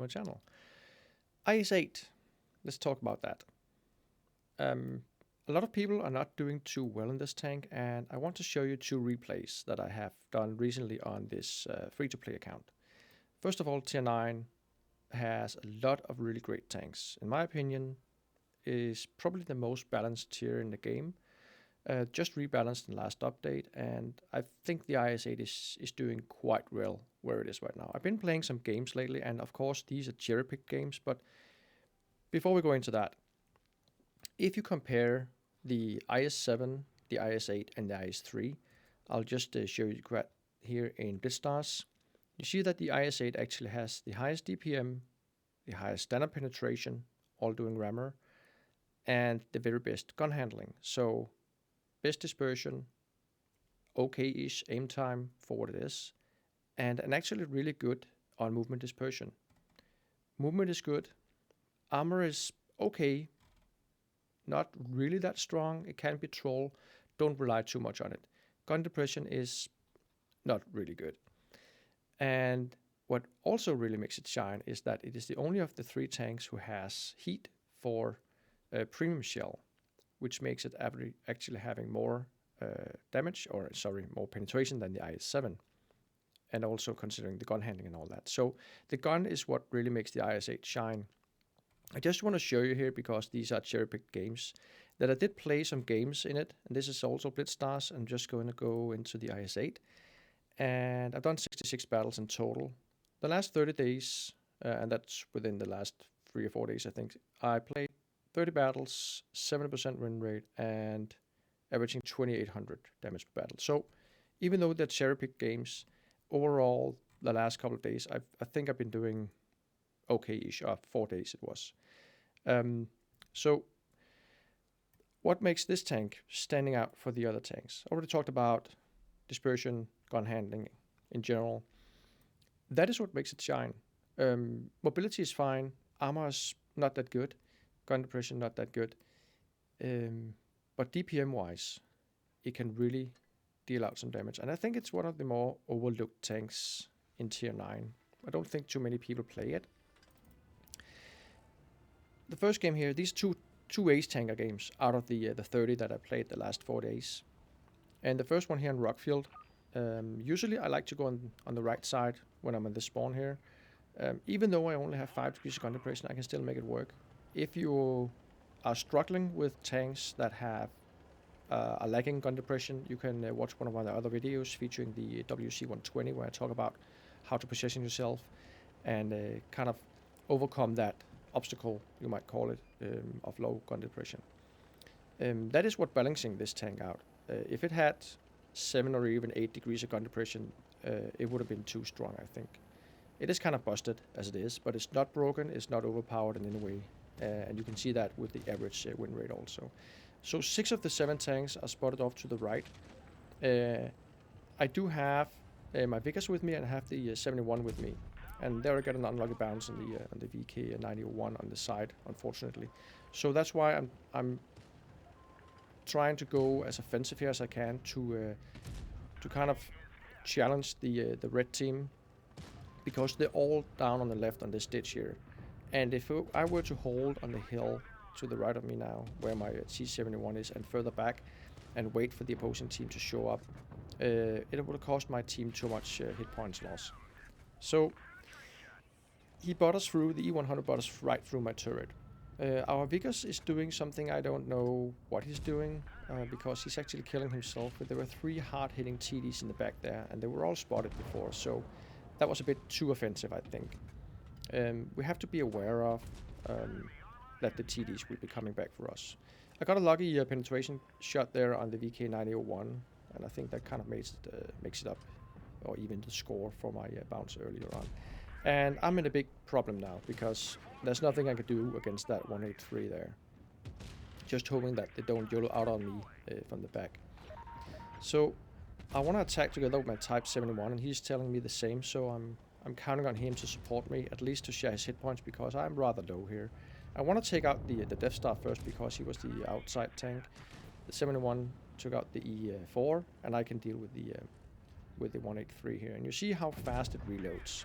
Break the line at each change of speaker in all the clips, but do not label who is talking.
my channel. IS-8, let's talk about that. A lot of people are not doing too well in this tank, and I want to show you 2 replays that I have done recently on this free-to-play account. First of all, tier 9 has a lot of really great tanks. In my opinion, is probably the most balanced tier in the game. Just rebalanced in last update, and I think the IS-8 is doing quite well where it is right now. I've been playing some games lately, and of course these are cherry-picked games, but before we go into that, if you compare the IS-7, the IS-8, and the IS-3, I'll just show you here in Blitz stars. You see that the IS-8 actually has the highest DPM, the highest standard penetration, all doing rammer, and the very best gun handling. So best dispersion, okay-ish aim time for what it is, and actually really good on movement dispersion. Movement is good. Armor is okay, not really that strong. It can be troll. Don't rely too much on it. Gun depression is not really good. And what also really makes it shine is that it is the only of the 3 tanks who has heat for premium shell, which makes it actually having more more penetration than the IS-7, and also considering the gun handling and all that. So the gun is what really makes the IS-8 shine. I just want to show you here, because these are cherry-picked games, that I did play some games in it, and this is also Blitz stars. I'm just going to go into the IS-8, and I've done 66 battles in total. The last 30 days, and that's within the last 3 or 4 days, I think, I played 30 battles, 70% win rate, and averaging 2,800 damage per battle. So even though they're cherry-picked games, overall, the last couple of days, I think I've been doing okay-ish. 4 days it was. So what makes this tank standing out for the other tanks? I already talked about dispersion, gun handling in general. That is what makes it shine. Mobility is fine. Armor is not that good. Gun depression not that good. But DPM-wise, it can really deal out some damage. And I think it's one of the more overlooked tanks in tier 9. I don't think too many people play it. The first game here, these two ace tanker games out of the 30 that I played the last 4 days. And the first one here in Rockfield, usually I like to go on the right side when I'm in the spawn here. Even though I only have 5 degrees of gun depression, I can still make it work. If you are struggling with tanks that have a lacking gun depression, you can watch one of my other videos featuring the WC-120, where I talk about how to position yourself and kind of overcome that obstacle, you might call it, of low gun depression. That is what balancing this tank out. If it had 7 or even 8 degrees of gun depression, it would have been too strong, I think. It is kind of busted as it is, but it's not broken, it's not overpowered in any way. And you can see that with the average win rate also. So 6 of the 7 tanks are spotted off to the right. I do have my Vickers with me, and I have the 71 with me. And there I got an unlucky bounce on the VK-901 on the side, unfortunately. So that's why I'm trying to go as offensive here as I can to kind of challenge the red team, because they're all down on the left on this ditch here. And if I were to hold on the hill to the right of me now, where my T-71 is, and further back, and wait for the opposing team to show up, it would have cost my team too much hit points loss. So he bought us through, the E100 bought us right through my turret. Our Vickers is doing something, I don't know what he's doing, because he's actually killing himself. But there were 3 hard-hitting TDs in the back there, and they were all spotted before, so that was a bit too offensive, I think. We have to be aware of that the TDs will be coming back for us. I got a lucky penetration shot there on the VK-901, and I think that kind of makes it up, or even the score for my bounce earlier on. And I'm in a big problem now, because there's nothing I could do against that 183 there. Just hoping that they don't YOLO out on me from the back. So I want to attack together with my Type 71, and he's telling me the same, so I'm counting on him to support me, at least to share his hit points, because I'm rather low here. I want to take out the Death Star first, because he was the outside tank. The 71 took out the E4, and I can deal with the 183 here. And you see how fast it reloads.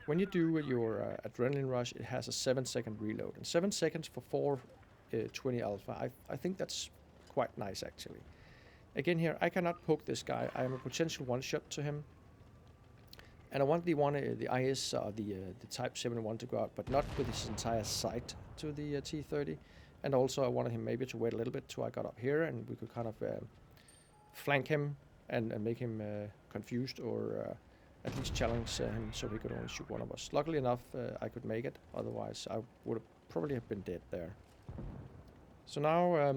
when you do your adrenaline rush, it has a 7-second reload, and 7 seconds for 420 alpha. I think that's quite nice actually. Again here, I cannot poke this guy. I am a potential one-shot to him, and I want the IS the Type 71 to go out, but not with his entire sight to the T30. And also I wanted him maybe to wait a little bit till I got up here, and we could kind of flank him and make him confused, or at least challenge him so he could only shoot one of us. Luckily enough, I could make it. Otherwise, I would have probably have been dead there. So now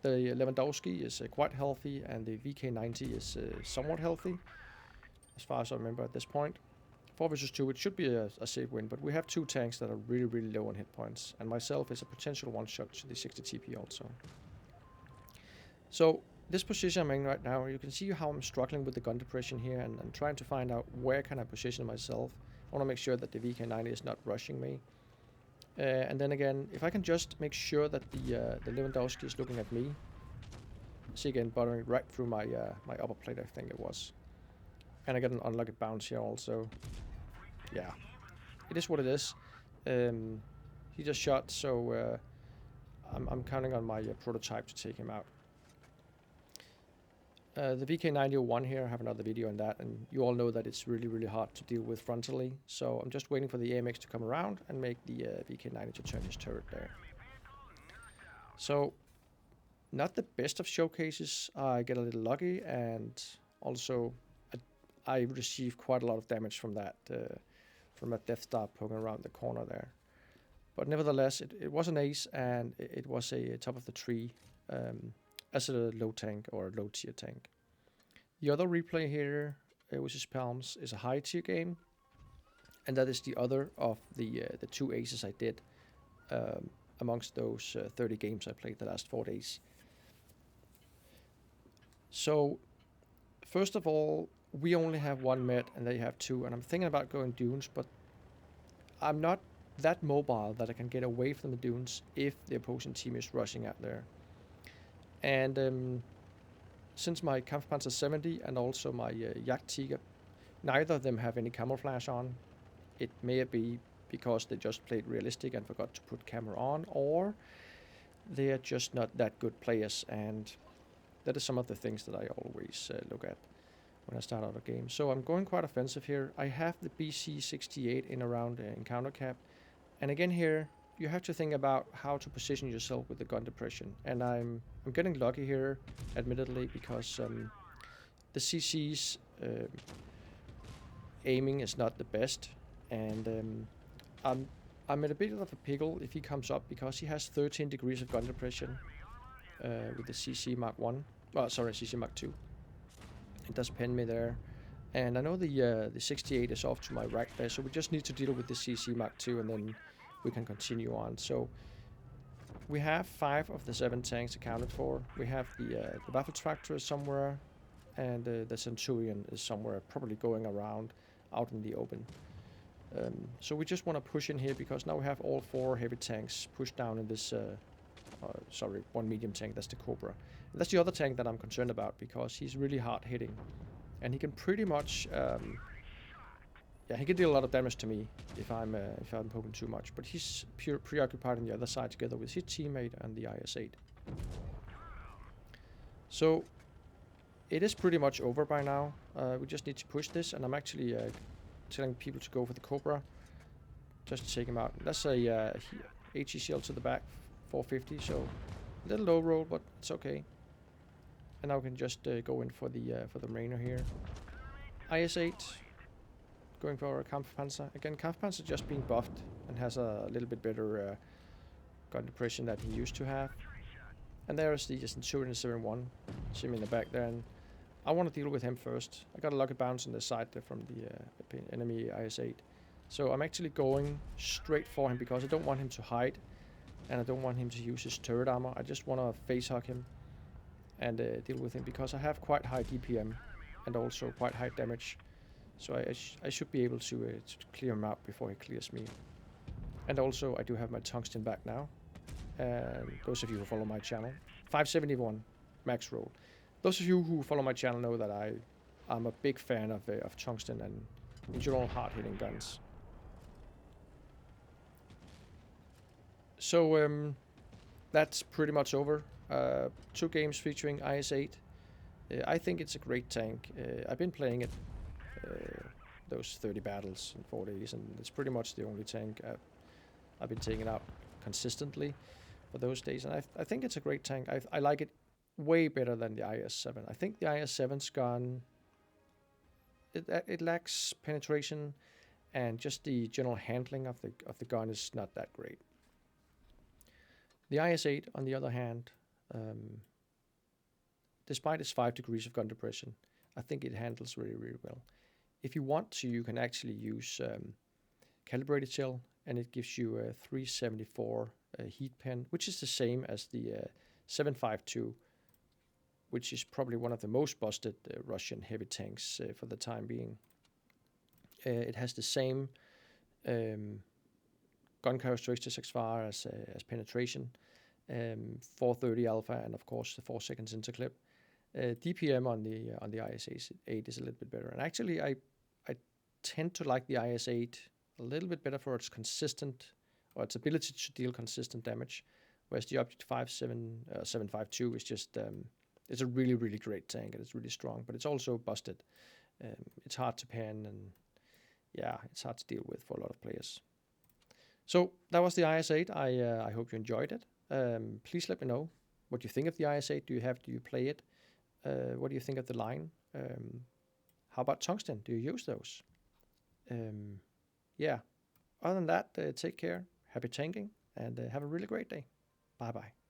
the Lewandowski is quite healthy, and the VK90 is somewhat healthy, as far as I remember at this point. 4 versus 2, it should be a safe win, but we have 2 tanks that are really, really low on hit points, and myself is a potential one-shot to the 60 TP also. So this position I'm in right now, you can see how I'm struggling with the gun depression here, and I'm trying to find out where can I position myself. I want to make sure that the VK90 is not rushing me. And then again, if I can just make sure that the Lewandowski is looking at me. See again, buttering right through my my upper plate, I think it was. And I get an unlucky bounce here also. Yeah, it is what it is. He just shot, so I'm counting on my prototype to take him out. The VK9001 here, I have another video on that, and you all know that it's really, really hard to deal with frontally. So I'm just waiting for the AMX to come around and make the VK90 to turn his turret there. So, not the best of showcases. I get a little lucky, and also I receive quite a lot of damage from that Death Star poking around the corner there. But nevertheless, it was an ace, and it was a top of the tree as a low tank or a low tier tank. The other replay here, which is Palms, is a high tier game, and that is the other of the 2 aces I did amongst those 30 games I played the last 4 days. So, first of all, we only have 1 med and they have 2, and I'm thinking about going dunes, but I'm not that mobile that I can get away from the dunes if the opposing team is rushing out there. And since my Kampfpanzer 70 and also my Jagdtiger, neither of them have any camouflage on. It may be because they just played realistic and forgot to put camera on, or they are just not that good players, and that is some of the things that I always look at when I start out a game. So I'm going quite offensive here. I have the BC-68 in around encounter cap, and again here you have to think about how to position yourself with the gun depression. And I'm getting lucky here, admittedly, because the CC's aiming is not the best, and I'm at a bit of a pickle if he comes up, because he has 13 degrees of gun depression with the CC Mark 1. Well, sorry, CC Mark 2. It does pin me there, and I know the 68 is off to my right there, so we just need to deal with the CC Mark 2, and then we can continue on. So we have 5 of the 7 tanks accounted for. We have the Waffle-Tractor somewhere, and the Centurion is somewhere, probably going around out in the open. So we just want to push in here, because now we have all 4 heavy tanks pushed down in this, sorry, 1 medium tank, that's the Cobra. And that's the other tank that I'm concerned about, because he's really hard hitting, and he can pretty much, yeah, he can deal a lot of damage to me if I'm poking too much. But he's preoccupied on the other side together with his teammate and the IS-8. So it is pretty much over by now. We just need to push this, and I'm actually telling people to go for the Cobra, just to take him out. That's a HE shield to the back, 450. So a little low roll, but it's okay. And now we can just go in for the Rainer here. IS-8. Going for a Kampfpanzer. Again, Kampfpanzer just being buffed and has a little bit better gun depression that he used to have. And there's the Centurion 7-1. See him in the back there, and I want to deal with him first. I got a lucky bounce on the side there from the enemy IS-8. So I'm actually going straight for him, because I don't want him to hide, and I don't want him to use his turret armor. I just want to face hug him and deal with him, because I have quite high DPM and also quite high damage. So I should be able to clear him out before he clears me. And also I do have my tungsten back now. And those of you who follow my channel, 571 max roll. Those of you who follow my channel know that I'm a big fan of tungsten and in general hard hitting guns. That's pretty much over. 2 games featuring IS-8. I think it's a great tank. I've been playing it those 30 battles in 4 days, and it's pretty much the only tank I've been taking out consistently for those days. And I think it's a great tank. I like it way better than the IS-7. I think the IS-7's gun, it lacks penetration, and just the general handling of the gun is not that great. The IS-8, on the other hand, despite its 5 degrees of gun depression, I think it handles really, really well. If you want to, you can actually use calibrated shell, and it gives you a 374 heat pen, which is the same as the 7.52, which is probably one of the most busted Russian heavy tanks for the time being. It has the same gun characteristics as far as penetration, 430 alpha, and of course the 4 seconds interclip. DPM on the IS-8 is a little bit better, and actually I tend to like the IS-8 a little bit better for its consistent, or its ability to deal consistent damage, whereas the Object 7.52 is just it's a really, really great tank, and it's really strong, but it's also busted. It's hard to pen, and yeah, it's hard to deal with for a lot of players. So that was the IS-8. I hope you enjoyed it. Please let me know what you think of the IS-8. Do you play it? What do you think of the line? How about tungsten? Do you use those? Yeah. Other than that, take care. Happy tanking, and have a really great day. Bye bye.